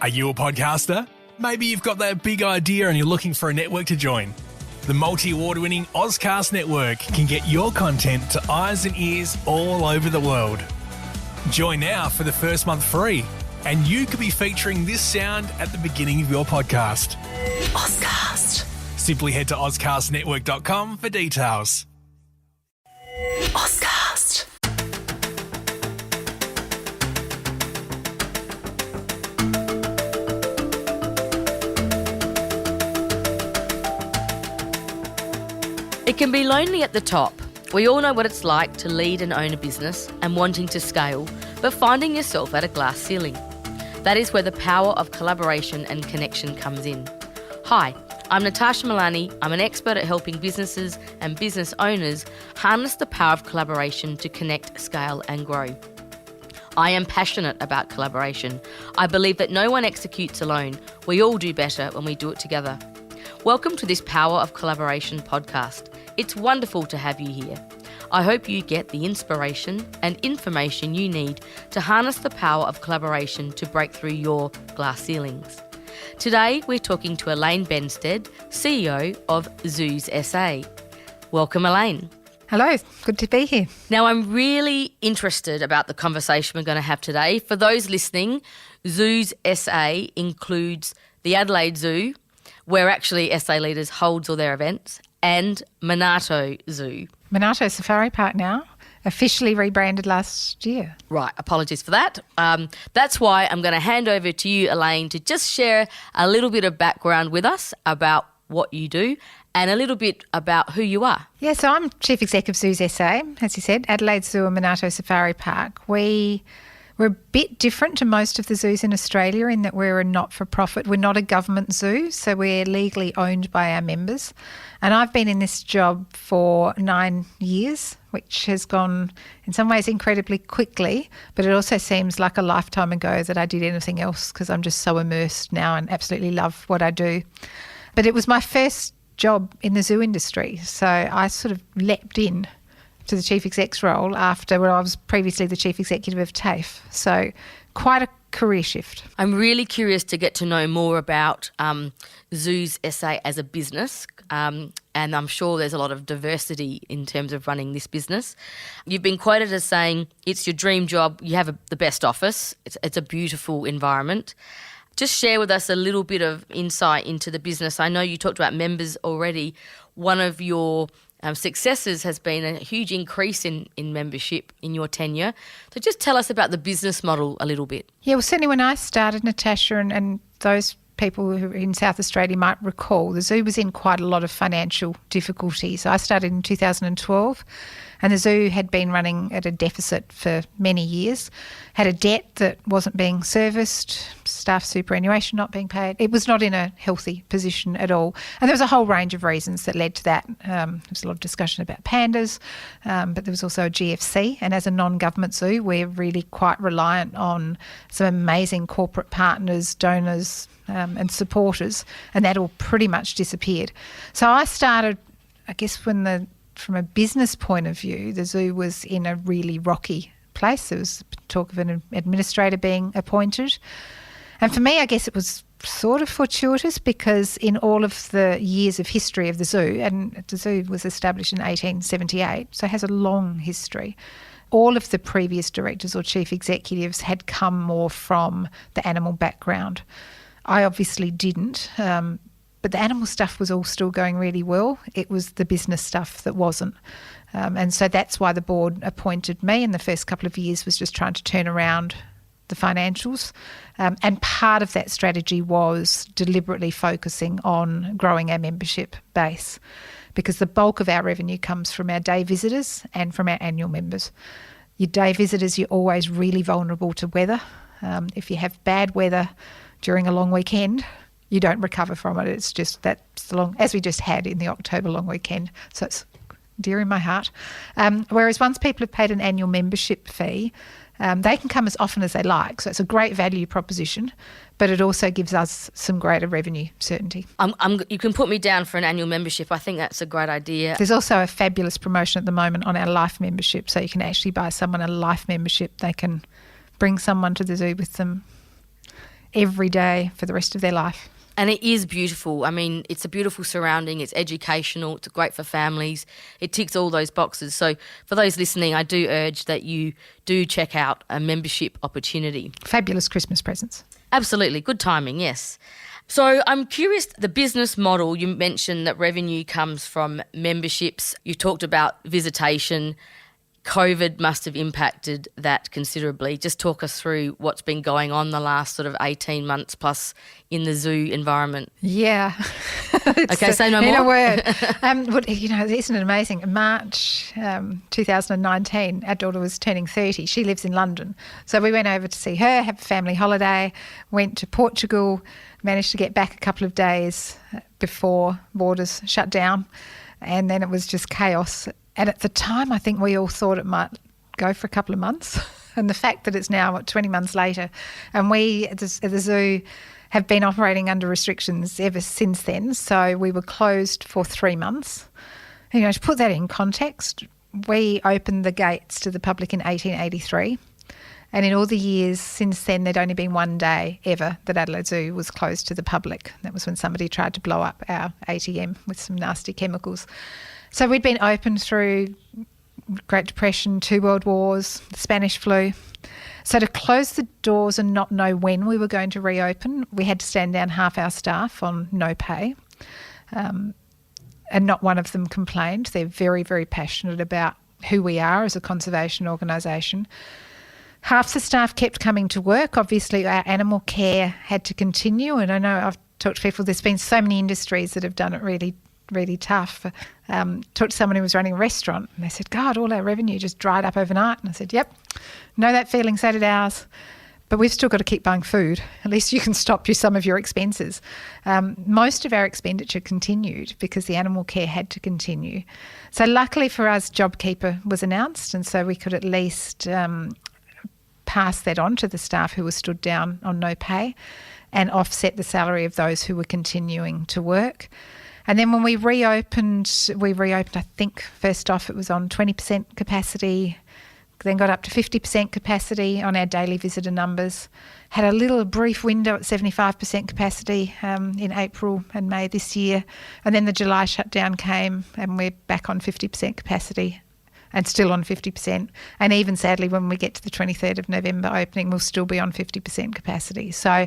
Are you a podcaster? Maybe you've got that big idea and you're looking for a network to join. The multi-award-winning Ozcast Network can get your content to eyes and ears all over the world. Join now for the first month free, and you could be featuring this sound at the beginning of your podcast. Ozcast. Simply head to ozcastnetwork.com for details. Ozcast. It can be lonely at the top. We all know what it's like to lead and own a business and wanting to scale, but finding yourself at a glass ceiling. That is where the power of collaboration and connection comes in. Hi, I'm Natasha Milani. I'm an expert at helping businesses and business owners harness the power of collaboration to connect, scale and grow. I am passionate about collaboration. I believe that no one executes alone. We all do better when we do it together. Welcome to this Power of Collaboration podcast. It's wonderful to have you here. I hope you get the inspiration and information you need to harness the power of collaboration to break through your glass ceilings. Today, we're talking to Elaine Benstead, CEO of Zoos SA. Welcome, Elaine. Hello, good to be here. Now, I'm really interested about the conversation we're going to have today. For those listening, Zoos SA includes the Adelaide Zoo, where actually SA Leaders holds all their events, and Monarto Zoo. Monarto Safari Park now, officially rebranded last year. Right, apologies for that. That's why I'm going to hand over to you, Elaine, to just share a little bit of background with us about what you do and a little bit about who you are. Yeah, so I'm Chief Executive of Zoos SA, as you said, Adelaide Zoo and Monarto Safari Park. We're a bit different to most of the zoos in Australia in that we're a not-for-profit. We're not a government zoo, so we're legally owned by our members. And I've been in this job for 9 years, which has gone in some ways incredibly quickly, but it also seems like a lifetime ago that I did anything else because I'm just so immersed now and absolutely love what I do. But it was my first job in the zoo industry, so I sort of leapt in to the chief exec's role after I was previously the chief executive of TAFE. So quite a career shift. I'm really curious to get to know more about Zoos SA as a business, and I'm sure there's a lot of diversity in terms of running this business. You've been quoted as saying it's your dream job, you have the best office, it's a beautiful environment. Just share with us a little bit of insight into the business. I know you talked about members already. One of your successes has been a huge increase in membership in your tenure. So just tell us about the business model a little bit. Yeah, well, certainly when I started, Natasha, and those people who are in South Australia might recall, the zoo was in quite a lot of financial difficulties. I started in 2012 and the zoo had been running at a deficit for many years, had a debt that wasn't being serviced, staff superannuation not being paid. It was not in a healthy position at all. And there was a whole range of reasons that led to that. There was a lot of discussion about pandas, but there was also a GFC. And as a non-government zoo, we're really quite reliant on some amazing corporate partners, donors, and supporters, and that all pretty much disappeared. So I started, I guess, from a business point of view, the zoo was in a really rocky place. There was talk of an administrator being appointed. And for me, I guess it was sort of fortuitous because in all of the years of history of the zoo, and the zoo was established in 1878, so it has a long history, all of the previous directors or chief executives had come more from the animal background. I obviously didn't, but the animal stuff was all still going really well. It was the business stuff that wasn't. And so that's why the board appointed me, and the first couple of years was just trying to turn around the financials. And part of that strategy was deliberately focusing on growing our membership base, because the bulk of our revenue comes from our day visitors and from our annual members. Your day visitors, you're always really vulnerable to weather. If you have bad weather during a long weekend, you don't recover from it. It's just that's the long, as we just had in the October long weekend. So it's dear in my heart. Whereas once people have paid an annual membership fee, they can come as often as they like. So it's a great value proposition, but it also gives us some greater revenue certainty. You can put me down for an annual membership. I think that's a great idea. There's also a fabulous promotion at the moment on our life membership. So you can actually buy someone a life membership. They can bring someone to the zoo with them every day for the rest of their life. And it is beautiful. I mean, it's a beautiful surrounding. It's educational. It's great for families. It ticks all those boxes. So for those listening, I do urge that you do check out a membership opportunity. Fabulous Christmas presents. Absolutely. Good timing, yes. So I'm curious, the business model, you mentioned that revenue comes from memberships. You talked about visitation. COVID must have impacted that considerably. Just talk us through what's been going on the last sort of 18 months plus in the zoo environment. Yeah. Okay, say no more. In a word. Isn't it amazing? In March 2019, our daughter was turning 30. She lives in London. So we went over to see her, have a family holiday, went to Portugal, managed to get back a couple of days before borders shut down, and then it was just chaos. And at the time, I think we all thought it might go for a couple of months. And the fact that it's now 20 months later, and we at the zoo have been operating under restrictions ever since then. So we were closed for 3 months. To put that in context, we opened the gates to the public in 1883. And in all the years since then, there'd only been one day ever that Adelaide Zoo was closed to the public. That was when somebody tried to blow up our ATM with some nasty chemicals. So we'd been open through Great Depression, 2 World Wars, the Spanish flu. So to close the doors and not know when we were going to reopen, we had to stand down half our staff on no pay. And not one of them complained. They're very, very passionate about who we are as a conservation organisation. Half the staff kept coming to work. Obviously, our animal care had to continue. And I know I've talked to people, there's been so many industries that have done it really tough. Talked to someone who was running a restaurant and they said, God, all our revenue just dried up overnight. And I said, yep, know that feeling, so did ours. But we've still got to keep buying food. At least you can stop some of your expenses. Most of our expenditure continued because the animal care had to continue. So luckily for us, JobKeeper was announced, and so we could at least pass that on to the staff who were stood down on no pay and offset the salary of those who were continuing to work. And then when we reopened, I think, first off, it was on 20% capacity, then got up to 50% capacity on our daily visitor numbers, had a little brief window at 75% capacity in April and May this year, and then the July shutdown came and we're back on 50% capacity and still on 50%. And even sadly, when we get to the 23rd of November opening, we'll still be on 50% capacity. So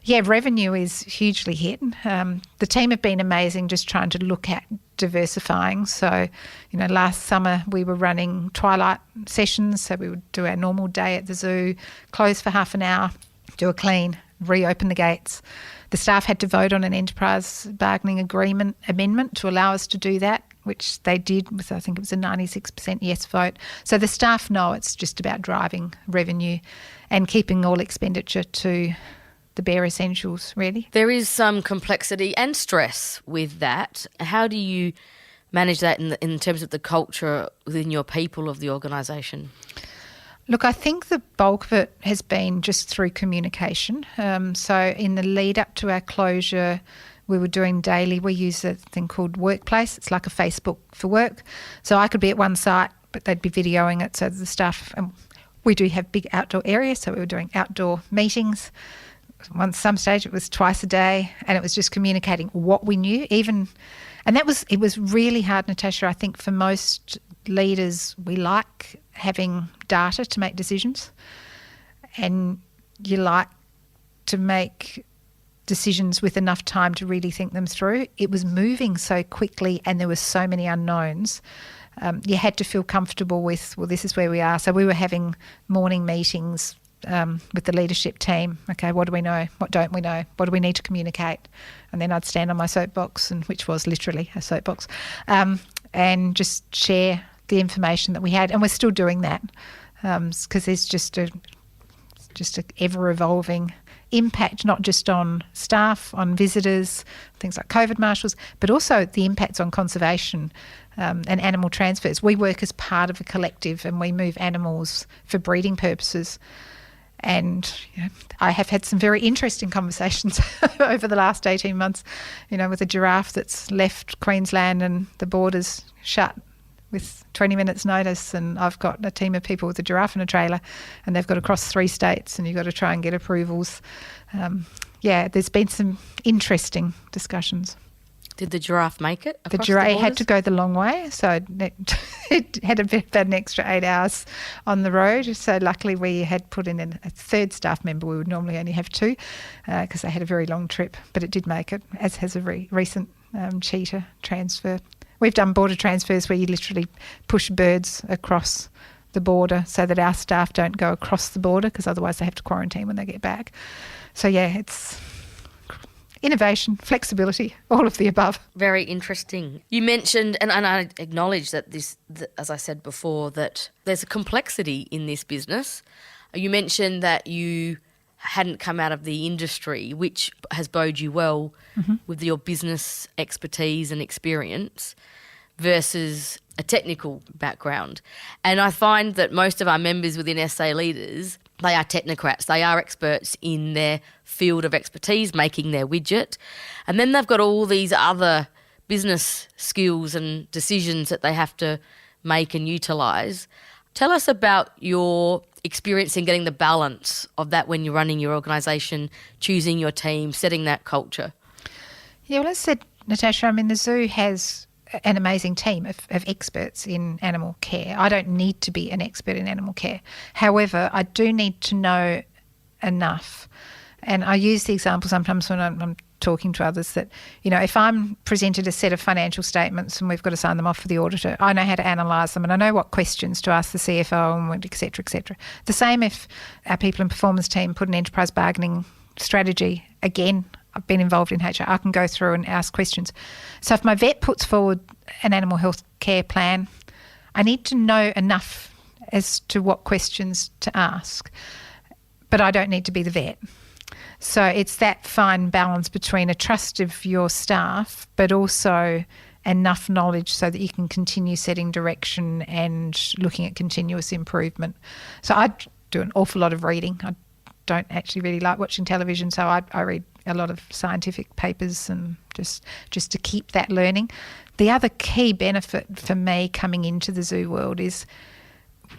yeah, revenue is hugely hit. The team have been amazing just trying to look at diversifying. So, last summer we were running twilight sessions. So we would do our normal day at the zoo, close for half an hour, do a clean, reopen the gates. The staff had to vote on an enterprise bargaining agreement amendment to allow us to do that, which they did with, I think it was a 96% yes vote. So the staff know it's just about driving revenue and keeping all expenditure to the bare essentials, really. There is some complexity and stress with that. How do you manage that in terms of the culture within your people of the organisation? Look, I think the bulk of it has been just through communication. So in the lead up to our closure, we were doing daily, we use a thing called Workplace. It's like a Facebook for work. So I could be at one site, but they'd be videoing it. So the staff, we do have big outdoor areas, so we were doing outdoor meetings. Some stage it was twice a day, and it was just communicating what we knew. And it was really hard, Natasha. I think for most leaders, we like having data to make decisions, and you like to make decisions with enough time to really think them through. It was moving so quickly, and there were so many unknowns. You had to feel comfortable with, well, this is where we are. So we were having morning meetings with the leadership team. Okay, what do we know? What don't we know? What do we need to communicate? And then I'd stand on my soapbox, which was literally a soapbox, and just share the information that we had. And we're still doing that because there's just a ever-evolving impact, not just on staff, on visitors, things like COVID marshals, but also the impacts on conservation and animal transfers. We work as part of a collective and we move animals for breeding purposes. And I have had some very interesting conversations over the last 18 months, with a giraffe that's left Queensland and the borders shut with 20 minutes notice, and I've got a team of people with a giraffe and a trailer, and they've got to cross 3 states, and you've got to try and get approvals. There's been some interesting discussions. Did the giraffe make it? The giraffe had to go the long way, so it had about an extra 8 hours on the road. So luckily we had put in a 3rd staff member. We would normally only have 2 because they had a very long trip, but it did make it, as has a recent cheetah transfer. We've done border transfers where you literally push birds across the border so that our staff don't go across the border, because otherwise they have to quarantine when they get back. So it's innovation, flexibility, all of the above. Very interesting. You mentioned, and I acknowledge that as I said before, that there's a complexity in this business. You mentioned that you hadn't come out of the industry, which has bode you well with your business expertise and experience versus a technical background. And I find that most of our members within SA Leaders, they are technocrats. They are experts in their field of expertise, making their widget. And then they've got all these other business skills and decisions that they have to make and utilise. Tell us about your experience in getting the balance of that when you're running your organisation, choosing your team, setting that culture. Yeah, well, as I said, Natasha, the zoo has an amazing team of experts in animal care. I don't need to be an expert in animal care. However, I do need to know enough. And I use the example sometimes when I'm talking to others that, if I'm presented a set of financial statements and we've got to sign them off for the auditor, I know how to analyse them and I know what questions to ask the CFO and et cetera, et cetera. The same if our people and performance team put an enterprise bargaining strategy. Again, I've been involved in HR. I can go through and ask questions. So if my vet puts forward an animal health care plan, I need to know enough as to what questions to ask, but I don't need to be the vet. So it's that fine balance between a trust of your staff, but also enough knowledge so that you can continue setting direction and looking at continuous improvement. So I do an awful lot of reading. I don't actually really like watching television, so I read a lot of scientific papers and just to keep that learning. The other key benefit for me coming into the zoo world is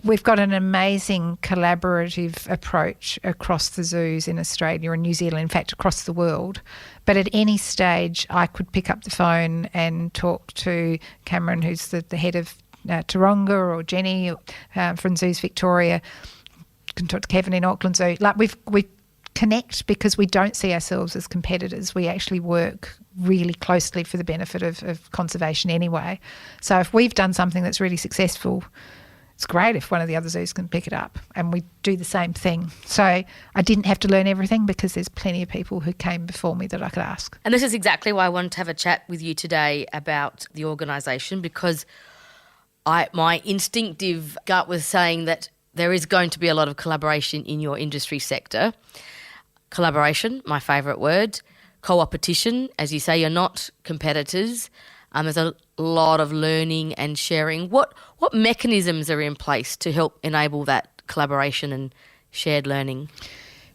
we've got an amazing collaborative approach across the zoos in Australia and New Zealand, in fact across the world. But at any stage I could pick up the phone and talk to Cameron, who's the head of Taronga, or Jenny from Zoos Victoria. Can talk to Kevin in Auckland Zoo. We connect because we don't see ourselves as competitors. We actually work really closely for the benefit of conservation anyway. So if we've done something that's really successful, it's great if one of the other zoos can pick it up, and we do the same thing. So I didn't have to learn everything because there's plenty of people who came before me that I could ask. And this is exactly why I wanted to have a chat with you today about the organisation, because my instinctive gut was saying that there is going to be a lot of collaboration in your industry sector. Collaboration, my favourite word. Co-opetition, as you say, you're not competitors. There's a lot of learning and sharing. What mechanisms are in place to help enable that collaboration and shared learning?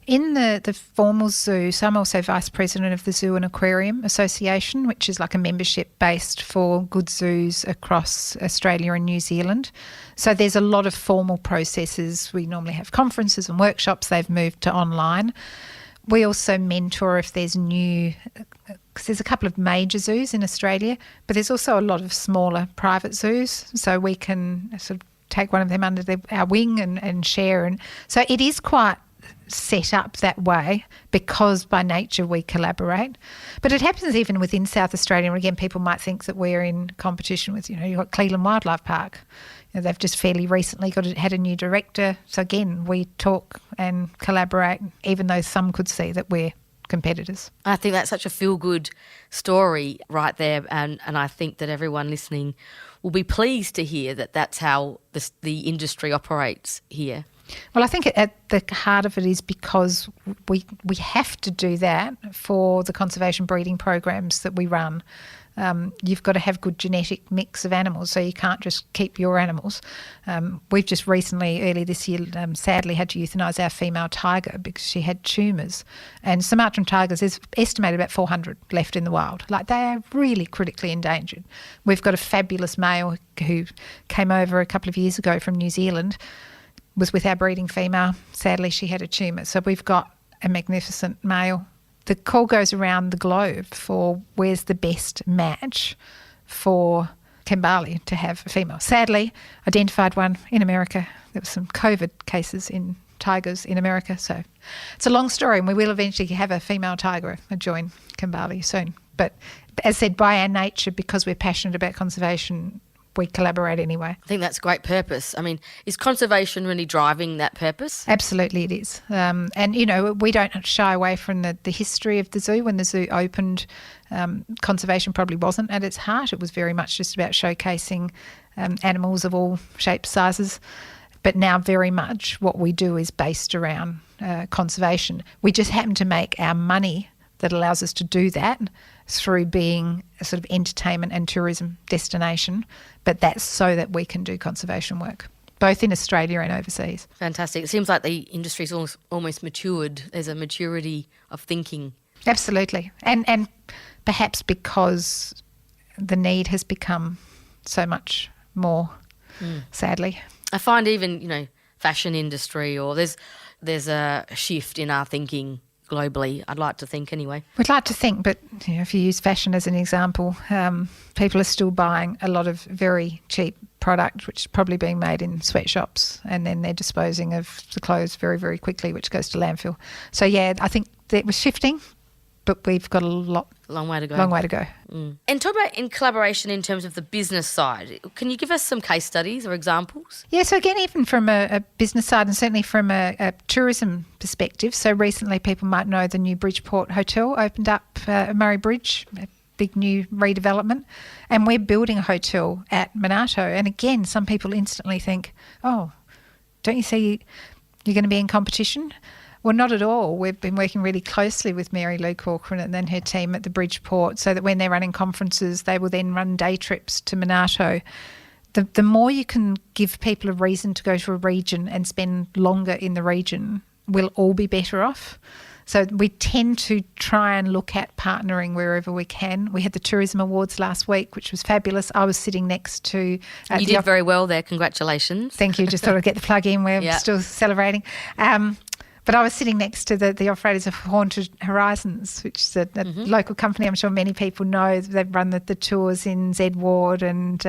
In the formal zoo, so I'm also Vice President of the Zoo and Aquarium Association, which is like a membership based for good zoos across Australia and New Zealand. So there's a lot of formal processes. We normally have conferences and workshops. They've moved to online. We also mentor if there's new, because there's a couple of major zoos in Australia, but there's also a lot of smaller private zoos. So we can sort of take one of them under our wing and share. And so it is quite set up that way because by nature we collaborate. But it happens even within South Australia. And again, people might think that we're in competition with, you've got Cleveland Wildlife Park. They've just fairly recently had a new director. So again, we talk and collaborate, even though some could see that we're competitors. I think that's such a feel-good story right there, and I think that everyone listening will be pleased to hear that that's how the industry operates here. Well, I think at the heart of it is because we have to do that for the conservation breeding programs that we run. you've got to have good genetic mix of animals, so you can't just keep your animals. We've just recently, early this year, sadly had to euthanise our female tiger because she had tumours. And Sumatran tigers, there's estimated about 400 left in the wild. Like, they are really critically endangered. We've got a fabulous male who came over a couple of years ago from New Zealand, was with our breeding female. Sadly, she had a tumour. So we've got a magnificent male. The call goes around the globe for where's the best match for Kambali to have a female. Sadly, identified one in America. There were some COVID cases in tigers in America. So it's a long story, and we will eventually have a female tiger join Kambali soon. But as said, by our nature, because we're passionate about conservation, we collaborate anyway. I think that's a great purpose. I mean, is conservation really driving that purpose? Absolutely it is. And, you know, we don't shy away from the history of the zoo. When the zoo opened, conservation probably wasn't at its heart. It was very much just about showcasing animals of all shapes, sizes. But now very much what we do is based around conservation. We just happen to make our money that allows us to do that through being a sort of entertainment and tourism destination, but that's so that we can do conservation work, both in Australia and overseas. Fantastic. It seems like the industry's almost matured. There's a maturity of thinking. Absolutely. And perhaps because the need has become so much more, sadly. I find even, you know, fashion industry, or there's a shift in our thinking globally, I'd like to think anyway. We'd like to think, but you know, if you use fashion as an example, people are still buying a lot of very cheap product, which is probably being made in sweatshops, and then they're disposing of the clothes very, very quickly, which goes to landfill. So, yeah, I think that was shifting, but we've got a long way to go. And talk about in collaboration in terms of the business side. Can you give us some case studies or examples? Yeah, so again, even from a business side and certainly from a tourism perspective. So recently people might know the new Bridgeport Hotel opened up Murray Bridge, a big new redevelopment, and we're building a hotel at Monarto. And again, some people instantly think, oh, don't you see you're going to be in competition? Well, not at all. We've been working really closely with Mary Lou Corcoran and then her team at the Bridgeport, so that when they're running conferences, they will then run day trips to Monarto. The more you can give people a reason to go to a region and spend longer in the region, we'll all be better off. So we tend to try and look at partnering wherever we can. We had the Tourism Awards last week, which was fabulous. I was sitting next to... you did very well there. Congratulations. Thank you. Just thought I'd get the plug in. We're still celebrating. But I was sitting next to the operators of Haunted Horizons, which is a local company I'm sure many people know. They've run the tours in Z Ward and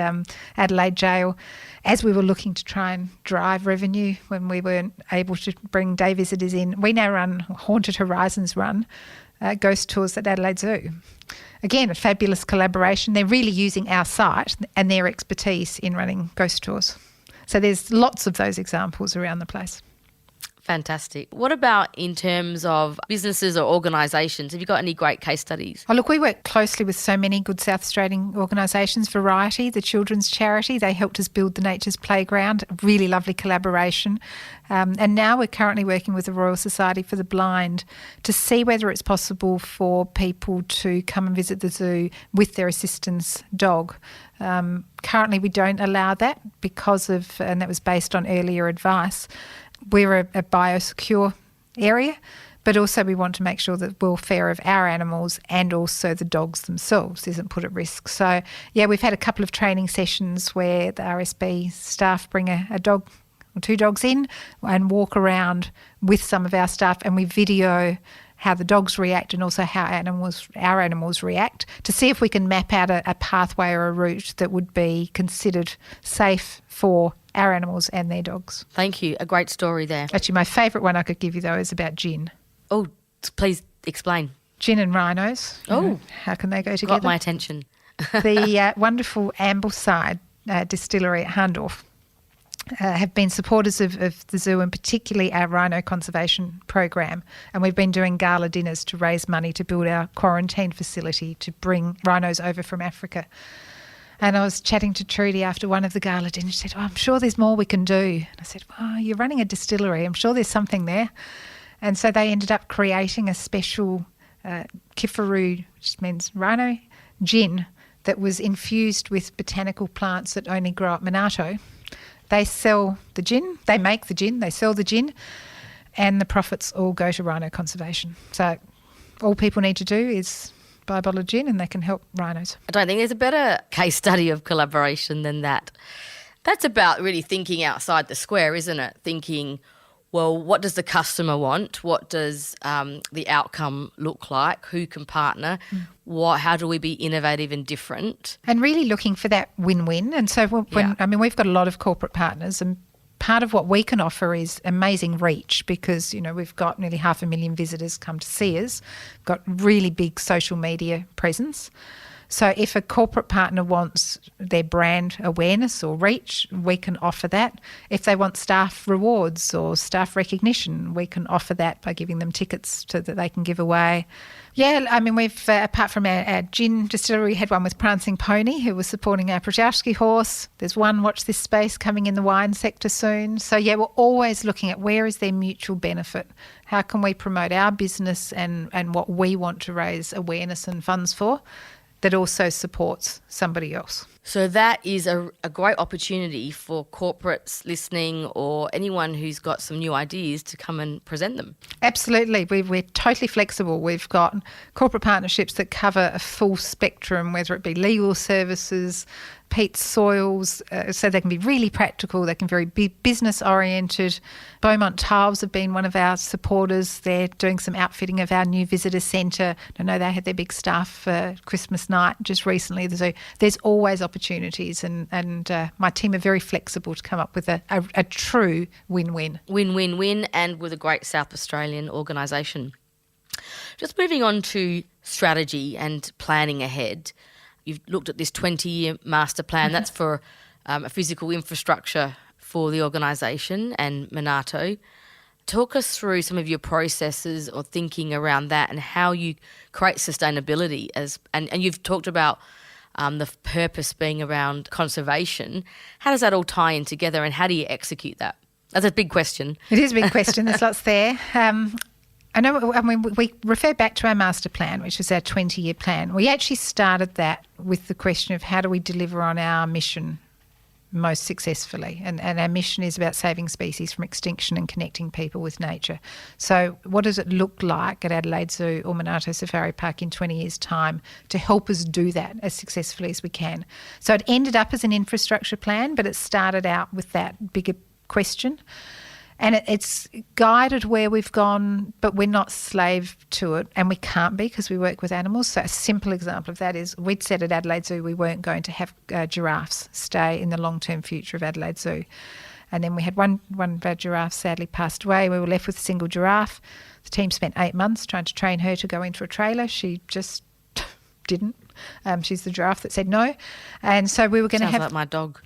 Adelaide Jail. As we were looking to try and drive revenue when we weren't able to bring day visitors in, we now run Haunted Horizons ghost tours at Adelaide Zoo. Again, a fabulous collaboration. They're really using our site and their expertise in running ghost tours. So there's lots of those examples around the place. Fantastic. What about in terms of businesses or organisations? Have you got any great case studies? Oh, look, we work closely with so many good South Australian organisations. Variety, the children's charity, they helped us build the Nature's Playground, a really lovely collaboration. And now we're currently working with the Royal Society for the Blind to see whether it's possible for people to come and visit the zoo with their assistance dog. Currently we don't allow that because of, and that was based on earlier advice, we're a biosecure area, but also we want to make sure that the welfare of our animals and also the dogs themselves isn't put at risk. So, yeah, we've had a couple of training sessions where the RSB staff bring a dog or two dogs in and walk around with some of our staff, and we video how the dogs react and also how our animals react to see if we can map out a pathway or a route that would be considered safe for our animals and their dogs. Thank you. A great story there. Actually, my favourite one I could give you, though, is about gin. Oh, please explain. Gin and rhinos. Oh. How can they go together? Got my attention. The wonderful Ambleside distillery at Hahndorf have been supporters of the zoo and particularly our rhino conservation program. And we've been doing gala dinners to raise money to build our quarantine facility to bring rhinos over from Africa. And I was chatting to Trudy after one of the gala dinners. She said, I'm sure there's more we can do. And I said, well, you're running a distillery. I'm sure there's something there. And so they ended up creating a special Kifaru, which means rhino, gin that was infused with botanical plants that only grow at Monarto. They sell the gin, they make the gin, they sell the gin, and the profits all go to rhino conservation. So all people need to do is buy a bottle of gin and they can help rhinos. I don't think there's a better case study of collaboration than that. That's about really thinking outside the square, isn't it? Thinking, well, what does the customer want? What does the outcome look like? Who can partner? How do we be innovative and different? And really looking for that win-win. And so we've got a lot of corporate partners, and part of what we can offer is amazing reach because, we've got nearly 500,000 visitors come to see us, got really big social media presence. So if a corporate partner wants their brand awareness or reach, we can offer that. If they want staff rewards or staff recognition, we can offer that by giving them tickets that they can give away. Yeah, we've, apart from our gin distillery, we had one with Prancing Pony who was supporting our Przewalski horse. There's one, watch this space, coming in the wine sector soon. So, yeah, we're always looking at where is there mutual benefit. How can we promote our business and what we want to raise awareness and funds for that also supports somebody else. So that is a great opportunity for corporates listening or anyone who's got some new ideas to come and present them. Absolutely. We're totally flexible. We've got corporate partnerships that cover a full spectrum, whether it be legal services, peat soils, so they can be really practical, they can be business oriented. Beaumont Tiles have been one of our supporters. They're doing some outfitting of our new visitor centre. I know they had their big staff for Christmas night just recently. So there's always opportunities and my team are very flexible to come up with a true win-win. Win-win-win, and with a great South Australian organisation. Just moving on to strategy and planning ahead. You've looked at this 20-year master plan. That's for a physical infrastructure for the organisation and Monarto. Talk us through some of your processes or thinking around that and how you create sustainability. And you've talked about the purpose being around conservation. How does that all tie in together and how do you execute that? That's a big question. It is a big question. There's lots there. We refer back to our master plan, which was our 20-year plan. We actually started that with the question of how do we deliver on our mission most successfully. And our mission is about saving species from extinction and connecting people with nature. So what does it look like at Adelaide Zoo or Monarto Safari Park in 20 years' time to help us do that as successfully as we can? So it ended up as an infrastructure plan, but it started out with that bigger question. And it's guided where we've gone, but we're not slave to it, and we can't be because we work with animals. So a simple example of that is we'd said at Adelaide Zoo we weren't going to have giraffes stay in the long-term future of Adelaide Zoo. And then we had one of our giraffes sadly passed away. We were left with a single giraffe. The team spent 8 months trying to train her to go into a trailer. She just didn't. She's the giraffe that said no. And so we were going to have... Sounds like my dog.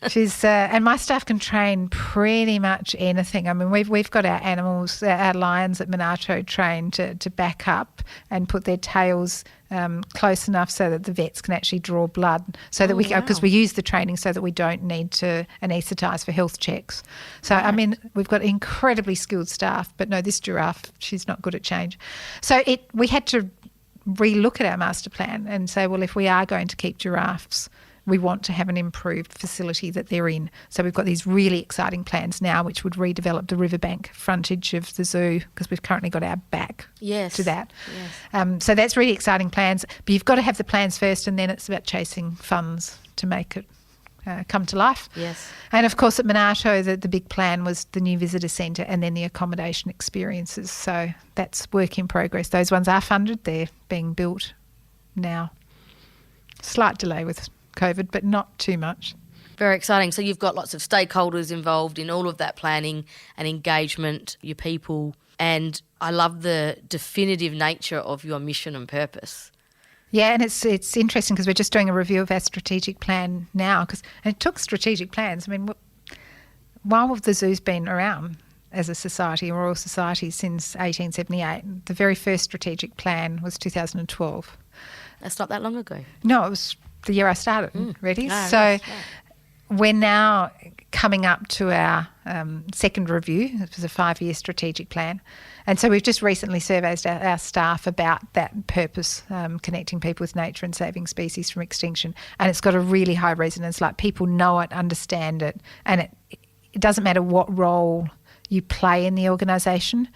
She's and my staff can train pretty much anything. I mean, we've got our animals, our lions at Monarto trained to back up and put their tails close enough so that the vets can actually draw blood so that because we use the training so that we don't need to anaesthetise for health checks. So, right. I mean, we've got incredibly skilled staff, but no, this giraffe, she's not good at change. So we had to relook at our master plan and say, well, if we are going to keep giraffes, we want to have an improved facility that they're in. So we've got these really exciting plans now which would redevelop the riverbank frontage of the zoo because we've currently got our back to that. Yes. So that's really exciting plans. But you've got to have the plans first and then it's about chasing funds to make it come to life. Yes. And of course at Monarto the big plan was the new visitor centre and then the accommodation experiences. So that's work in progress. Those ones are funded. They're being built now. Slight delay with COVID, but not too much. Very exciting. So you've got lots of stakeholders involved in all of that planning and engagement, your people, and I love the definitive nature of your mission and purpose. Yeah, and it's interesting because we're just doing a review of our strategic plan now and it took strategic plans. I mean, while the zoo's been around as a society, a royal society, since 1878, the very first strategic plan was 2012. That's not that long ago. No, it was the year I started, ready? No, so we're now coming up to our second review. It was a 5-year strategic plan. And so we've just recently surveyed our staff about that purpose, connecting people with nature and saving species from extinction. And it's got a really high resonance. Like, people know it, understand it, and it doesn't matter what role you play in the organisation,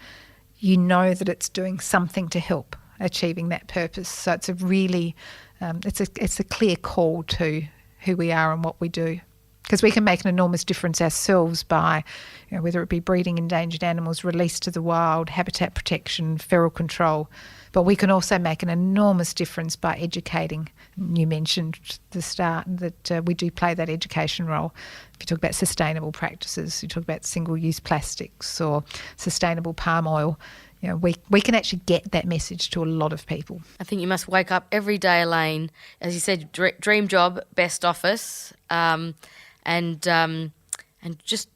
you know that it's doing something to help achieving that purpose. So it's a really, it's a clear call to who we are and what we do. Because we can make an enormous difference ourselves by, whether it be breeding endangered animals, release to the wild, habitat protection, feral control. But we can also make an enormous difference by educating. You mentioned at the start that we do play that education role. If you talk about sustainable practices, you talk about single-use plastics or sustainable palm oil, we can actually get that message to a lot of people. I think you must wake up every day, Elaine, as you said, dream job, best office, and just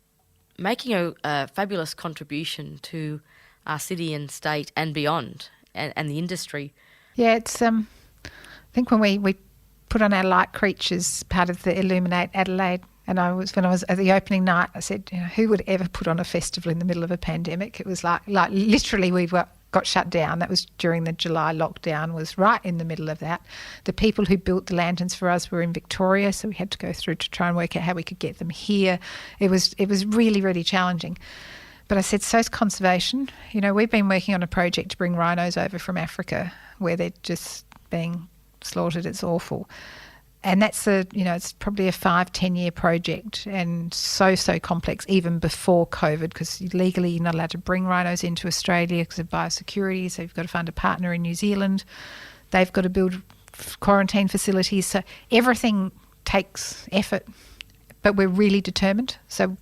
making a fabulous contribution to our city and state and beyond, and the industry. Yeah, it's I think when we put on our light creatures, part of the Illuminate Adelaide, and when I was at the opening night, I said, who would ever put on a festival in the middle of a pandemic? It was like literally we got shut down. That was during the July lockdown, was right in the middle of that. The people who built the lanterns for us were in Victoria, so we had to go through to try and work out how we could get them here. It was really, really challenging. But I said, so's conservation. We've been working on a project to bring rhinos over from Africa where they're just being slaughtered. It's awful. And that's it's probably a 5-10 year project, and so complex even before COVID, because legally you're not allowed to bring rhinos into Australia because of biosecurity. So you've got to find a partner in New Zealand. They've got to build quarantine facilities. So everything takes effort, but we're really determined. So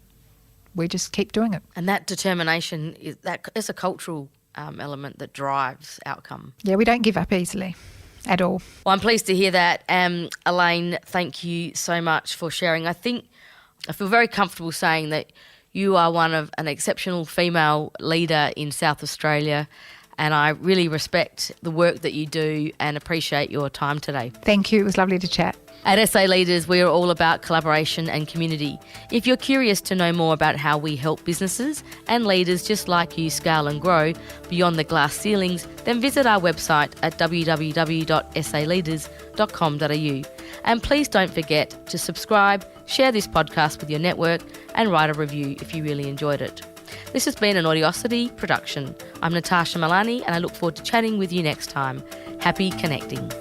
we just keep doing it. And that determination is a cultural element that drives outcome. Yeah, we don't give up easily. At all. Well, I'm pleased to hear that. Elaine, thank you so much for sharing. I feel very comfortable saying that you are one of an exceptional female leader in South Australia, and I really respect the work that you do and appreciate your time today. Thank you. It was lovely to chat. At SA Leaders, we are all about collaboration and community. If you're curious to know more about how we help businesses and leaders just like you scale and grow beyond the glass ceilings, then visit our website at www.saleaders.com.au. And please don't forget to subscribe, share this podcast with your network, and write a review if you really enjoyed it. This has been an Audiosity production. I'm Natasha Malani, and I look forward to chatting with you next time. Happy connecting.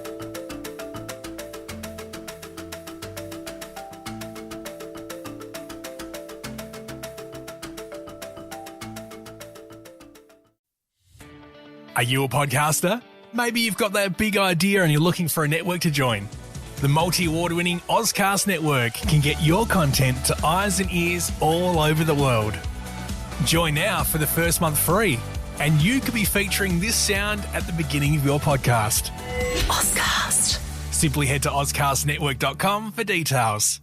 Are you a podcaster? Maybe you've got that big idea and you're looking for a network to join. The multi-award-winning Ozcast Network can get your content to eyes and ears all over the world. Join now for the first month free, and you could be featuring this sound at the beginning of your podcast. Ozcast. Simply head to ozcastnetwork.com for details.